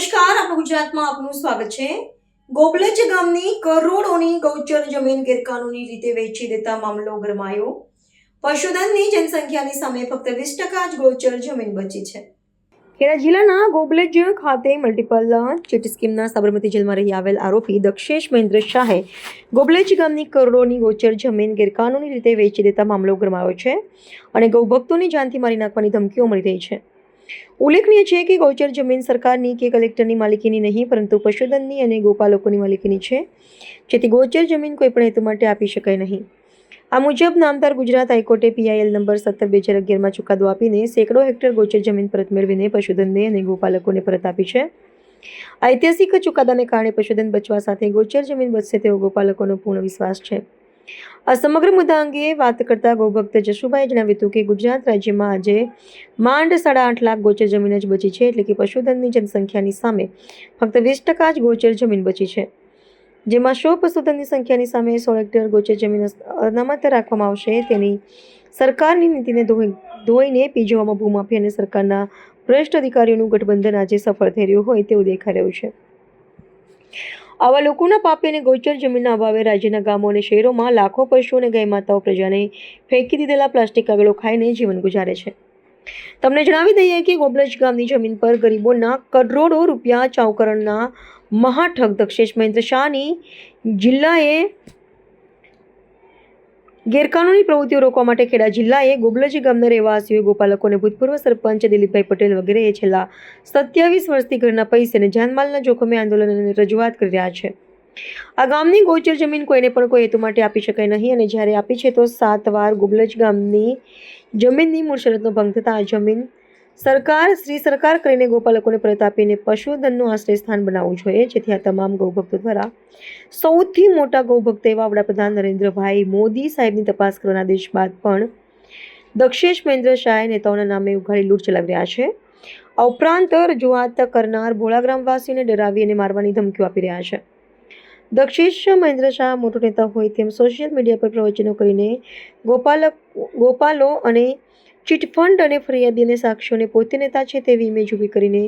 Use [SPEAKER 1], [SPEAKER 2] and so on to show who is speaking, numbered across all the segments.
[SPEAKER 1] નમસ્કાર, આપણું ગુજરાતમાં આપનું સ્વાગત છે। ગોબલેજ ગામની કરોડોની ગૌચર જમીન ગેરકાનૂની રીતે વેચી દેતા મામલો ગરમાયો। પશુધનની જનસંખ્યાની સામે ફક્ત 20% જ ગૌચર જમીન બચી છે। ખેડા જિલ્લાના ગોબલેજ ખાતે મલ્ટિપલ ચીટ સ્કીમના સાબરમતી જેલમાં રહી આવેલ આરોપી દક્ષેશ મહેન્દ્ર શાહે ગોબલેજ ગામની કરોડોની ગૌચર જમીન ગેરકાનૂની રીતે વેચી દેતા મામલો ગરમાયો છે અને ગૌભક્તોની જાનથી મારી નાખવાની ધમકીઓ મળી રહી છે। ઉલ્લેખનીય છે કે ગૌચર જમીન સરકારની કે કલેક્ટરની માલિકીની નહીં, પરંતુ પશુધનની અને ગોપાલકોની માલિકીની છે, જેથી ગૌચર જમીન કોઈપણ હેતુ માટે આપી શકાય નહીં। આ મુજબ નામદાર ગુજરાત હાઈકોર્ટે PIL નંબર 17/2011માં ચુકાદો આપીને સેંકડો હેક્ટર ગૌચર જમીન પરત મેળવીને પશુધનને અને ગોપાલકોને પરત આપી છે। ઐતિહાસિક ચુકાદાને કારણે પશુધન બચવા સાથે ગૌચર જમીન બચશે તેવો ગોપાલકોનો પૂર્ણ વિશ્વાસ છે। આ સમગ્ર મુદ્દા અંગે વાત કરતા ગૌભક્ત જશુભાઈએ જણાવ્યું હતું કે ગુજરાત રાજ્યમાં આજે માંડ 8.5 લાખ ગૌચર જમીન જ બચી છે, એટલે કે પશુધનની જનસંખ્યાની સામે ફક્ત 20% જ ગૌચર જમીન બચી છે, જેમાં 100 પશુધનની સંખ્યાની સામે 100 હેક્ટર ગૌચર જમીન અનામત રાખવામાં આવશે। તેની સરકારની નીતિને ધોઈને પી જવામાં ભૂમાફી અને સરકારના ભ્રષ્ટ અધિકારીઓનું ગઠબંધન આજે સફળ થઈ રહ્યું હોય તેવું દેખાઈ રહ્યું છે। આવા લોકોના પાપે અને ગૌચર જમીનના અભાવે રાજ્યના ગામો અને શહેરોમાં લાખો પશુઓ અને ગાય માતાઓ પ્રજાને ફેંકી દીધેલા પ્લાસ્ટિક કાગળો ખાઈને જીવન ગુજારે છે। તમને જણાવી દઈએ કે ગોબલેજ ગામની જમીન પર ગરીબોના કરોડો રૂપિયા ચાઉકરણના મહાઠગ દક્ષેશ મહેન્દ્ર શાહની જિલ્લાએ ગેરકાનૂની પ્રવૃત્તિઓ રોકવા માટે ખેડા જિલ્લાએ ગોબલેજ ગામના રહેવાસીઓ, ગોપાલકો અને ભૂતપૂર્વ સરપંચ દિલીપભાઈ પટેલ વગેરેએ છેલ્લા 27 વર્ષથી ઘરના પૈસે અને જાનમાલના જોખમે આંદોલન અને રજૂઆત કરી રહ્યા છે। આ ગામની ગૌચર જમીન કોઈને પણ કોઈ હેતુ માટે આપી શકાય નહીં અને જ્યારે આપી છે તો 7 વાર ગોબલેજ ગામની જમીનની મૂળ શરતનો ભંગ થતાં આ જમીન સરકાર કરીને ગોપાલકોને પરત આપીને પશુધનનું આશ્રય સ્થાન બનાવવું જોઈએ, જેથી આ તમામ ગૌભક્તો દ્વારા સૌથી મોટા ગૌભક્ત એવા વડાપ્રધાન નરેન્દ્રભાઈ મોદી સાહેબની તપાસ કરવાના આદેશ બાદ પણ દક્ષેશ મહેન્દ્ર શાહે નેતાઓના નામે ઉઘાડી લૂંટ ચલાવી રહ્યા છે। આ ઉપરાંત રજૂઆત કરનાર ભોળા ગ્રામવાસીઓને ડરાવી અને મારવાની ધમકીઓ આપી રહ્યા છે। દક્ષેશ મહેન્દ્ર શાહ મોટો નેતા હોય તેમ સોશિયલ મીડિયા પર પ્રવચનો કરીને ગોપાલો અને ચીટફંડ અને ફરિયાદી અને સાક્ષીઓને પોતે નેતા છે તેવી ઇમેજ ઊભી કરીને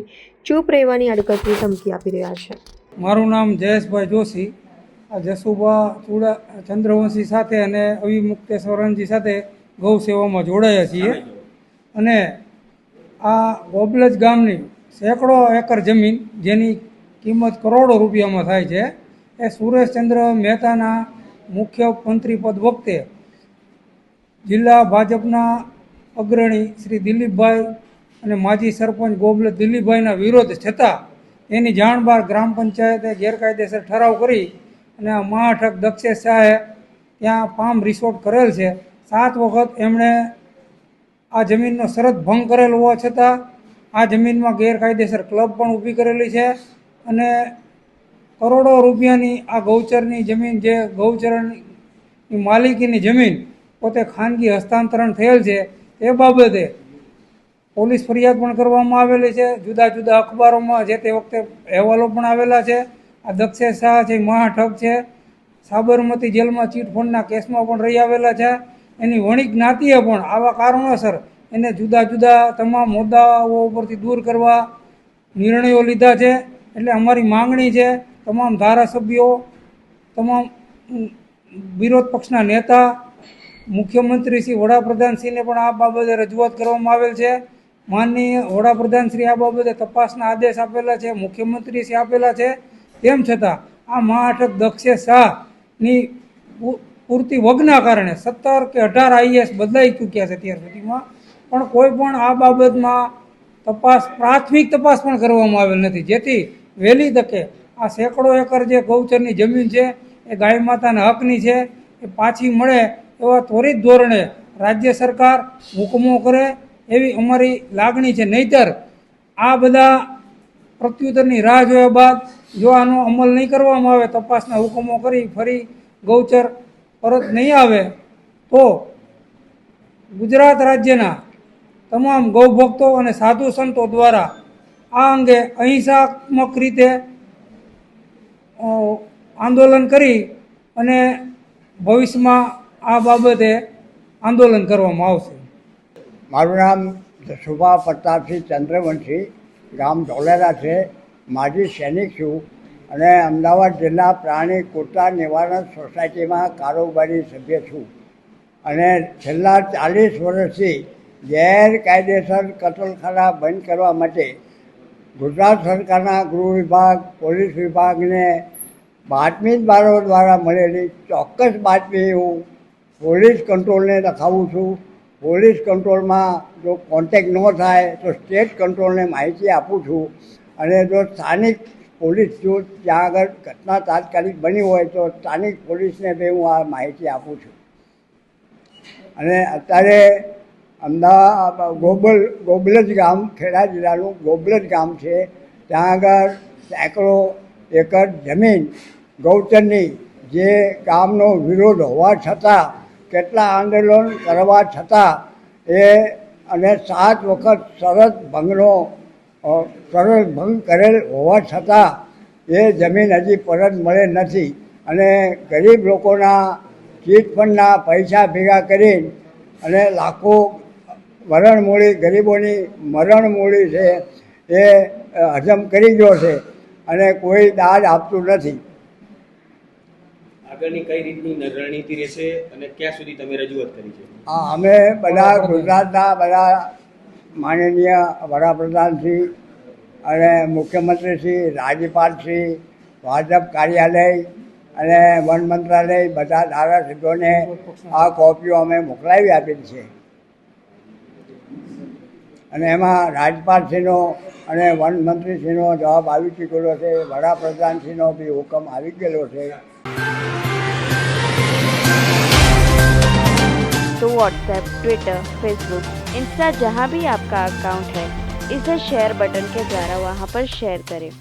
[SPEAKER 1] ચૂપ રહેવાની આડકતરી ધમકી આપી રહ્યા છે।
[SPEAKER 2] મારું નામ જયેશભાઈ જોશી। આ જસુભા ચંદ્રવંશી સાથે અને અવિમુક્તેશ્વરનજી સાથે ગૌ સેવામાં જોડાયા છીએ અને આ ગોબલેજ ગામની સેંકડો એકર જમીન જેની કિંમત કરોડો રૂપિયામાં થાય છે એ સુરેશચંદ્ર મહેતાના મુખ્ય મંત્રી પદ વખતે જિલ્લા ભાજપના અગ્રણી શ્રી દિલીપભાઈ અને માજી સરપંચ ગોબલેજ દિલીપભાઈના વિરોધ છતાં એની જાણ બહાર ગ્રામ પંચાયતે ગેરકાયદેસર ઠરાવ કરી અને આ મહાઠગ દક્ષેશ શાહે ત્યાં પામ રિસોર્ટ કરેલ છે। 7 વખત એમણે આ જમીનનો શરત ભંગ કરેલ હોવા છતાં આ જમીનમાં ગેરકાયદેસર ક્લબ પણ ઊભી કરેલી છે અને કરોડો રૂપિયાની આ ગૌચરની જમીન, જે ગૌચરની માલિકીની જમીન પોતે ખાનગી હસ્તાંતરણ થયેલ છે, એ બાબતે પોલીસ ફરિયાદ પણ કરવામાં આવેલી છે। જુદા જુદા અખબારોમાં જે તે વખતે અહેવાલો પણ આવેલા છે। આ દક્ષેશ શાહ છે મહાઠગ છે, સાબરમતી જેલમાં ચીટફંડના કેસમાં પણ રહી આવેલા છે। એની વણિક જ્ઞાતિએ પણ આવા કારણોસર એને જુદા જુદા તમામ મુદ્દાઓ ઉપરથી દૂર કરવા નિર્ણયો લીધા છે। એટલે અમારી માંગણી છે, તમામ ધારાસભ્યો, તમામ વિરોધ પક્ષના નેતા, મુખ્યમંત્રી શ્રી, વડાપ્રધાનશ્રીને પણ આ બાબતે રજૂઆત કરવામાં આવેલ છે। માનનીય વડાપ્રધાનશ્રી આ બાબતે તપાસના આદેશ આપેલા છે, મુખ્યમંત્રીશ્રી આપેલા છે, તેમ છતાં આ મહાઠગ દક્ષેશ શાહની પૂરતી વગના કારણે 17 કે 18 IAS બદલાઈ ચૂક્યા છે અત્યાર સુધીમાં, પણ કોઈ પણ આ બાબતમાં પ્રાથમિક તપાસ પણ કરવામાં આવેલ નથી, જેથી વહેલી તકે આ સેંકડો એકર જે ગૌચરની જમીન છે એ ગાય માતાના હકની છે એ પાછી મળે એવા ત્વરિત ધોરણે રાજ્ય સરકાર હુકમો કરે એવી અમારી લાગણી છે। નહીંતર આ બધા પ્રત્યુત્તરની રાહ જોયા બાદ જો આનો અમલ નહીં કરવામાં આવે, તપાસના હુકમો કરી ફરી ગૌચર પરત નહીં આવે, તો ગુજરાત રાજ્યના તમામ ગૌભક્તો અને સાધુ સંતો દ્વારા આ અંગે અહિંસાત્મક રીતે આંદોલન કરી અને ભવિષ્યમાં આ બાબતે આંદોલન કરવામાં આવશે।
[SPEAKER 3] મારું નામ જસુભા પ્રતાપસિંહ ચંદ્રવંશી, ગામ ધોલેરા છે। માજી સૈનિક છું અને અમદાવાદ જિલ્લા પ્રાણી કુતરા નિવારણ સોસાયટીમાં કારોબારી સભ્ય છું અને છેલ્લા 40 વર્ષથી ગેરકાયદેસર કતલખાના બંધ કરવા માટે ગુજરાત સરકારના ગૃહ વિભાગ, પોલીસ વિભાગને બાતમીદારો દ્વારા મળેલી ચોક્કસ બાતમી હું પોલીસ કંટ્રોલને લખાવું છું. પોલીસ કંટ્રોલમાં જો કોન્ટેક્ટ ન થાય તો સ્ટેટ કંટ્રોલને માહિતી આપું છું અને જો સ્થાનિક પોલીસ જો ત્યાં આગળ ઘટના તાત્કાલિક બની હોય તો સ્થાનિક પોલીસને બી હું આ માહિતી આપું છું. અને અત્યારે અમદાવાદ ગોબલજ ગામ, ખેડા જિલ્લાનું ગોબલજ ગામ છે, ત્યાં આગળ સેંકડો એકર જમીન ગૌચરની જે ગામનો વિરોધ હોવા છતાં, કેટલા આંદોલન કરવા છતાં અને 7 વખત શરત ભંગ કરેલ હોવા છતાં એ જમીન હજી પરત મળે નથી અને ગરીબ લોકોના ચીટ ફંડના પૈસા ભેગા કરી અને લાખો મરણમૂળી, ગરીબોની મરણમૂળી છે એ હજમ કરી ગયો છે અને કોઈ દાદ આપતું નથી.
[SPEAKER 4] આગળની કઈ રીતની રણનીતિ રહેશે અને ક્યાં સુધી તમે રજૂઆત કરી છે?
[SPEAKER 3] અમે બધા ગુજરાતના બધા માનનીય વડાપ્રધાનશ્રી અને મુખ્યમંત્રીશ્રી, રાજ્યપાલશ્રી, ભાજપ કાર્યાલય અને વન મંત્રાલય બધા ધારાસભ્યોને આ કોપીઓ અમે મોકલાવી આપેલી છે અને એમાં રાજ્યપાલશ્રીનો અને વન મંત્રીશ્રીનો જવાબ આવી ચૂકેલો છે. વડાપ્રધાનશ્રીનો બી હુકમ આવી ગયેલો છે.
[SPEAKER 5] तो व्हाट्सएप, ट्विटर, फेसबुक, इंस्टा जहाँ भी आपका अकाउंट है, इसे शेयर बटन के द्वारा वहाँ पर शेयर करें